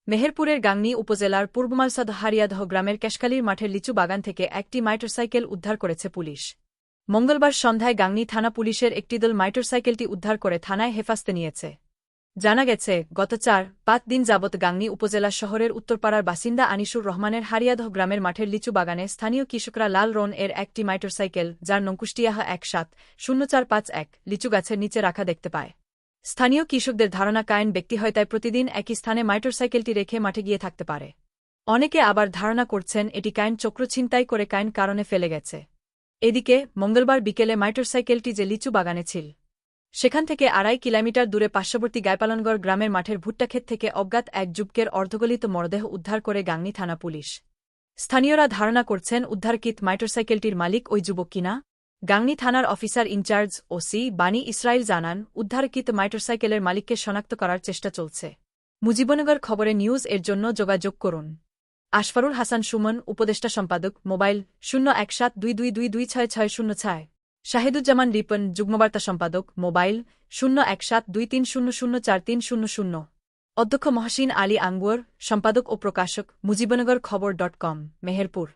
মেহেরপুরের গাংনী উপজেলার পূর্বমালসাদ হারিয়াদহ গ্রামের ক্যাশকালির মাঠের লিচু বাগান থেকে একটি মোটরসাইকেল উদ্ধার করেছে পুলিশ। মঙ্গলবার সন্ধ্যায় গাংনী থানা পুলিশের একটি দল মোটরসাইকেলটি উদ্ধার করে থানায় হেফাজতে নিয়েছে। জানা গেছে, গত ৪-৫ দিন যাবৎ গাংনী উপজেলা শহরের উত্তরপাড়ার বাসিন্দা আনিসুর রহমানের হারিয়াদহ গ্রামের মাঠের লিচু বাগানে স্থানীয় কৃষকরা লাল রন এর একটি মোটরসাইকেল, যার নংকুষ্টিয়াহ ১৭-০৪৫১, লিচু গাছের নিচে রাখা দেখতে পায়। স্থানীয় কৃষকদের ধারণা কায়েন ব্যক্তি হয়তায় প্রতিদিন একই স্থানে মোটরসাইকেলটি রেখে মাঠে গিয়ে থাকতে পারে। অনেকে আবার ধারণা করছেন এটি কায়েন চক্র ছিনতাই করে কায়েন কারণে ফেলে গেছে। এদিকে মঙ্গলবার বিকেলে মোটরসাইকেলটি যে লিচু বাগানে ছিল, সেখান থেকে ২.৫ কিলোমিটার দূরে পার্শ্ববর্তী গাইপালনগড় গ্রামের মাঠের ভুট্টাক্ষেত থেকে অজ্ঞাত এক যুবকের অর্ধগলিত মরদেহ উদ্ধার করে গাংনী থানা পুলিশ। স্থানীয়রা ধারণা করছেন উদ্ধারকৃত মোটরসাইকেলটির মালিক ওই যুবক কিনা। গাংনী থানার অফিসার ইনচার্জ ওসি বানী ইসরাইল জানান, উদ্ধারকৃত মোটরসাইকেলের মালিককে শনাক্ত করার চেষ্টা চলছে। মুজিবনগর খবরে নিউজ এর জন্য যোগাযোগ করুন। আশফারুল হাসান সুমন, উপদেষ্টা সম্পাদক, মোবাইল ০১৭২২২৬৬০৬। শাহিদুজ্জামান রিপন, যুগ্মবার্তা সম্পাদক, মোবাইল ০১৭২৩০০৪৩০০। অধ্যক্ষ মহসিন আলী আঙ্গুয়ার, সম্পাদক ও প্রকাশক, মুজিবনগর খবর.com, মেহেরপুর।